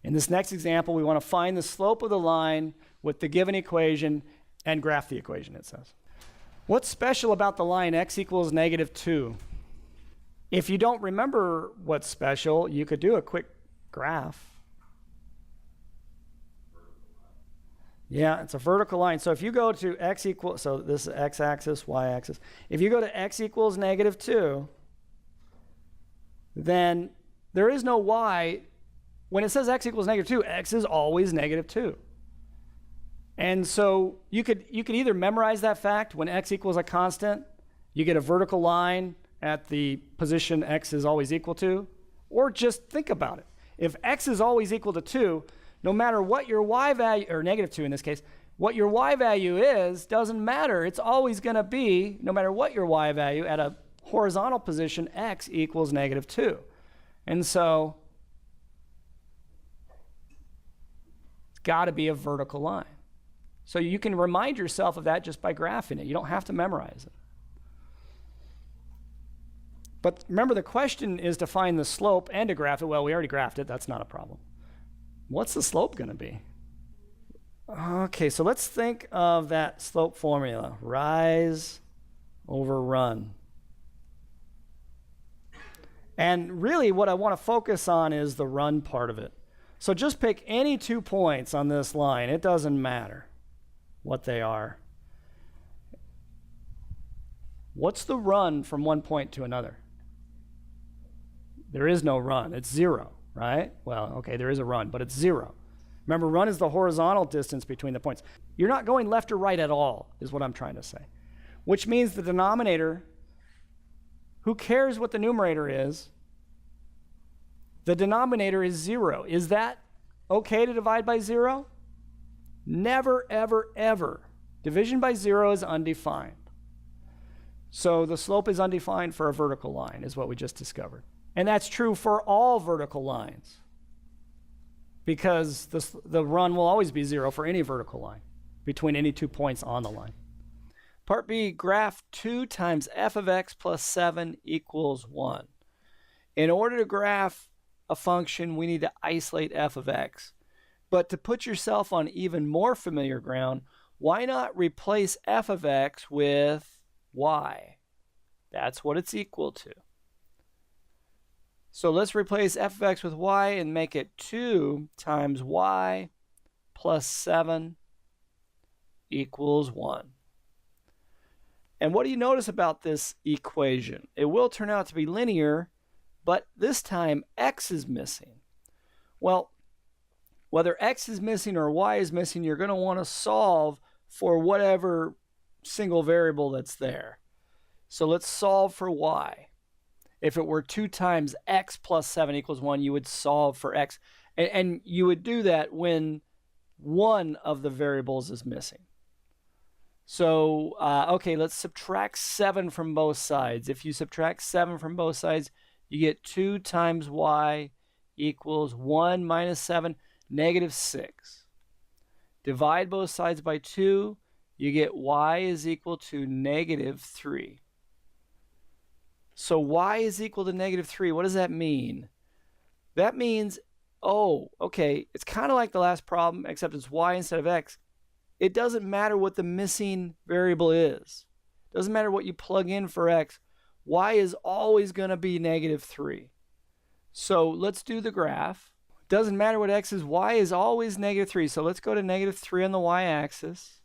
In this next example, we want to find the slope of the line with the given equation and graph the equation, it says. What's special about the line x equals -2? If you don't remember what's special, you could do a quick graph. Yeah, it's a vertical line. So if you go to x equals, so this is x-axis, y-axis. If you go to x equals -2, then there is no y. When it says x equals -2, x is always -2. And so you could either memorize that fact when x equals a constant, you get a vertical line at the position x is always equal to, or just think about it. If x is always equal to 2, no matter what your y value, or -2 in this case, what your y value is doesn't matter. It's always going to be, no matter what your y value, at a horizontal position, x equals -2. And so it's got to be a vertical line. So you can remind yourself of that just by graphing it. You don't have to memorize it. But remember, the question is to find the slope and to graph it. Well, we already graphed it. That's not a problem. What's the slope going to be? Okay, so let's think of that slope formula. Rise over run. And really what I want to focus on is the run part of it. So just pick any 2 points on this line. It doesn't matter what they are. What's the run from one point to another? There is no run. It's 0, right? Well, okay, there is a run, but it's 0. Remember, run is the horizontal distance between the points. You're not going left or right at all, is what I'm trying to say. Which means the denominator, who cares what the numerator is? The denominator is 0. Is that okay to divide by 0? Never, ever, ever. Division by 0 is undefined. So the slope is undefined for a vertical line, is what we just discovered. And that's true for all vertical lines, because the run will always be 0 for any vertical line between any 2 points on the line. Part B, graph 2 times f of x plus 7 equals 1. In order to graph a function, we need to isolate f of x. But to put yourself on even more familiar ground, why not replace f of x with y? That's what it's equal to. So let's replace f of x with y and make it 2 times y plus 7 equals 1. And what do you notice about this equation? It will turn out to be linear, but this time x is missing. Well, whether x is missing or y is missing, you're going to want to solve for whatever single variable that's there. So let's solve for y. If it were 2 times x plus 7 equals 1, you would solve for x. And you would do that when one of the variables is missing. So, okay, let's subtract 7 from both sides. If you subtract 7 from both sides, you get 2 times y equals 1 minus 7, -6. Divide both sides by 2, you get y is equal to -3. So y is equal to -3. What does that mean? That means, oh, okay, it's kind of like the last problem, except it's y instead of x. It doesn't matter what the missing variable is. It doesn't matter what you plug in for x. Y is always going to be -3. So let's do the graph. It doesn't matter what x is. Y is always -3. So let's go to -3 on the y-axis.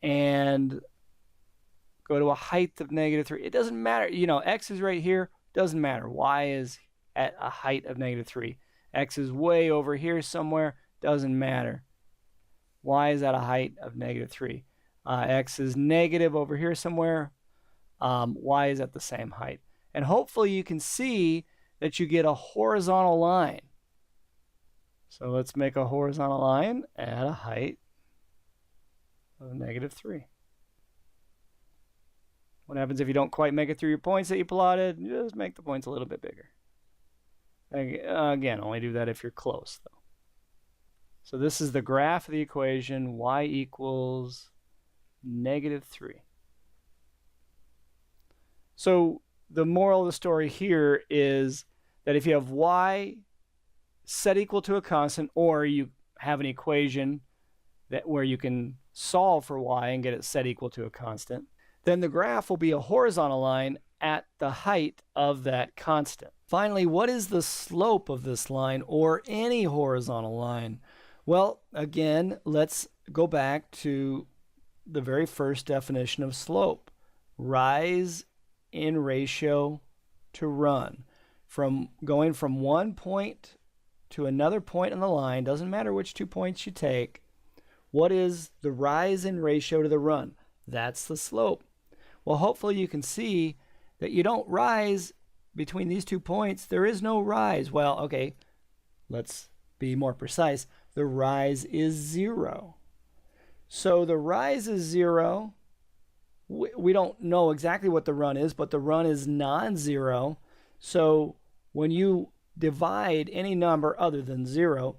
And go to a height of -3. It doesn't matter. You know, x is right here. Doesn't matter. Y is at a height of -3. X is way over here somewhere. Doesn't matter. Y is at a height of -3. X is negative over here somewhere. Y is at the same height. And hopefully you can see that you get a horizontal line. So let's make a horizontal line at a height of -3. What happens if you don't quite make it through your points that you plotted? Just make the points a little bit bigger. Again, only do that if you're close, though. So this is the graph of the equation, y equals -3. So the moral of the story here is that if you have y set equal to a constant, or you have an equation where you can solve for y and get it set equal to a constant, then the graph will be a horizontal line at the height of that constant. Finally, what is the slope of this line or any horizontal line? Well, again, let's go back to the very first definition of slope. Rise in ratio to run. From going from one point to another point on the line, doesn't matter which 2 points you take, what is the rise in ratio to the run? That's the slope. Well, hopefully you can see that you don't rise between these 2 points. There is no rise. Well, okay, let's be more precise. The rise is 0. So the rise is 0. We don't know exactly what the run is, but the run is non-zero. So when you divide any number other than 0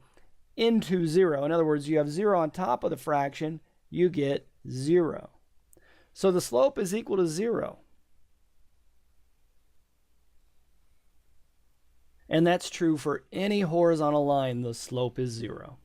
into 0, in other words, you have 0 on top of the fraction, you get 0. So the slope is equal to 0. And that's true for any horizontal line, the slope is 0.